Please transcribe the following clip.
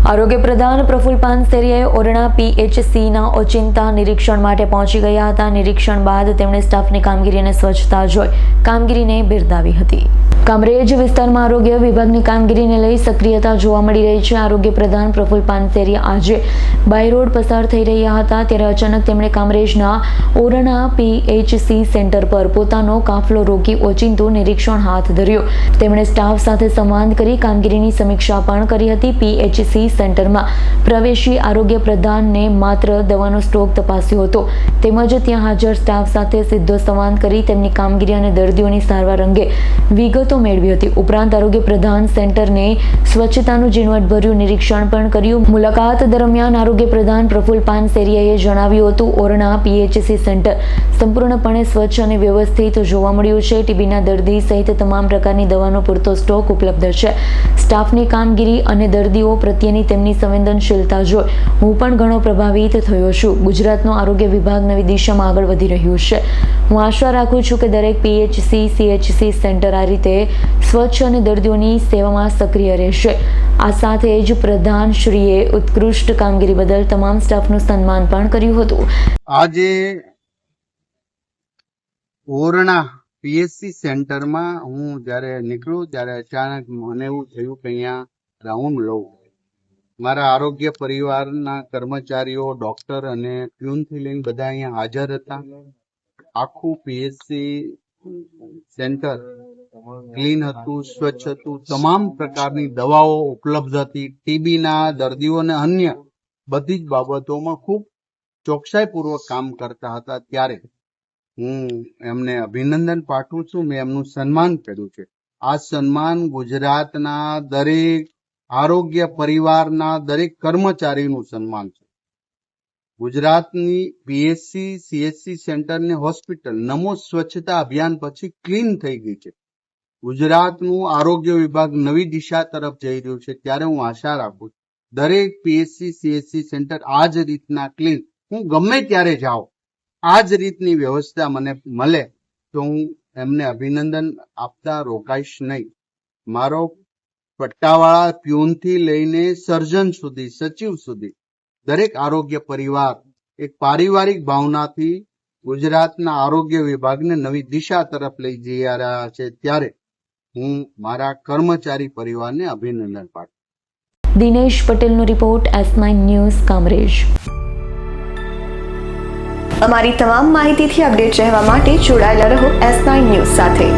આરોગ્ય પ્રધાન પ્રફુલ પાનસેરિયાએ ઓરણા પીએચસીના ઓચિંતા નિરીક્ષણ માટે પહોંચી ગયા હતા. નિરીક્ષણ બાદ તેમણે સ્ટાફની કામગીરી અને સ્વચ્છતા જોઈ કામગીરીને બિરદાવી હતી. કામરેજ વિસ્તારમાં આરોગ્ય વિભાગની કામગીરીને લઈ સક્રિયતા જોવા મળી રહી છે. આરોગ્ય પ્રધાન પ્રફુલ પાનસેરિયા આજે બાય રોડ પસાર થઈ રહ્યા હતા ત્યારે અચાનક તેમણે કામરેજના ઓરણા પીએચસી સેન્ટર પર પોતાનો કાફલો રોકી ઓચિંતું નિરીક્ષણ હાથ ધર્યું. તેમણે સ્ટાફ સાથે સંવાદ કરી કામગીરીની સમીક્ષા પણ કરી હતી. પીએચસી સેન્ટરમાં પ્રવેશી આરોગ્ય પ્રધાનને માત્ર દવાનો સ્ટોક તપાસ્યો હતો તેમજ ત્યાં હાજર સ્ટાફ સાથે સીધો સંવાદ કરી તેમની કામગીરી અને દર્દીઓની સારવાર અંગે વિગતો મેળવી હતી. ઉપરાંત આરોગ્ય પ્રધાન સેન્ટરને સ્વચ્છતાનું ઝીણવટભર્યું નિરીક્ષણ પણ કર્યું. મુલાકાત દરમિયાન આરોગ્ય પ્રધાન પ્રફુલ પાનસેરિયાએ જણાવ્યું હતું, ઓરણા પીએચસી સેન્ટર સંપૂર્ણપણે સ્વચ્છ અને વ્યવસ્થિત જોવા મળ્યું છે. ટીબીના દર્દી સહિત તમામ પ્રકારની દવાનો પૂરતો સ્ટોક ઉપલબ્ધ છે. સ્ટાફની કામગીરી અને દર્દીઓ પ્રત્યેની તેમની સંવેદનશીલતા જોઈ હું પણ ઘણો પ્રભાવિત થયો છું. ગુજરાતનું આરોગ્ય વિભાગ નવી દિશામાં આગળ વધી રહ્યું છે. હું આશા રાખું છું કે દરેક પીએચસી સીએચસી સેન્ટર આ રીતે સ્વચ્છ અને દર્દીઓની સેવામાં સક્રિય રહેશે. આ સાથે જ પ્રધાનશ્રીએ ઉત્કૃષ્ટ કામગીરી બદલ તમામ સ્ટાફનું સન્માન પણ કર્યું હતું. આજે ઓરણા પીએચસી સેન્ટરમાં હું જ્યારે નીકળ્યું ત્યારે અચાનક મને એવું થયું કે અહીંયા રાઉન્ડ લઉં. મારા આરોગ્ય પરિવારના કર્મચારીઓ, ડોક્ટર અને પ્યુનથી લઈને બધા અહીંયા હાજર હતા. આખું પીએચસી સેન્ટર ક્લીન હતું, સ્વચ્છ હતું, તમામ પ્રકારની દવાઓ ઉપલબ્ધ હતી. ટીબીના દર્દીઓને અન્ય બધી જ બાબતોમાં ખૂબ ચોકસાઈપૂર્વક કામ કરતા હતા. ત્યારે હું એમને અભિનંદન પાઠવું છું. મેં એમનું સન્માન કર્યું છે. આ સન્માન ગુજરાતના દરેક આરોગ્ય પરિવારના દરેક કર્મચારીનું સન્માન છે. ગુજરાતની પીએચસી સીએચસી સેન્ટરની હોસ્પિટલ નમો સ્વચ્છતા અભિયાન પછી ક્લીન થઈ ગઈ છે. ગુજરાતનું આરોગ્ય વિભાગ નવી દિશા તરફ જઈ રહ્યું છે. ત્યારે હું આશા રાખું દરેક પીએચસી સીએચસી સેન્ટર આ જ રીતના ક્લીન, હું ગમે ત્યારે જાઉં આ જ રીતની વ્યવસ્થા મને મળે તો હું એમને અભિનંદન આપતા રોકાઈશ નહીં. મારો પટ્ટાવાળા પ્યુનથી લઈને સર્જન સુધી, સચિવ સુધી દરેક આરોગ્ય પરિવાર એક પારિવારિક ભાવનાથી ગુજરાતના આરોગ્ય વિભાગને નવી દિશા તરફ લઈ જઈ રહ્યા છે. ત્યારે હું મારા કર્મચારી પરિવારને અભિનંદન પાઠવું. દિનેશ પટેલનો રિપોર્ટ, S9 ન્યૂઝ, કામરેજ. અમારી તમામ માહિતીથી અપડેટ રહેવા માટે જોડાયેલા રહો S9 ન્યૂઝ સાથે.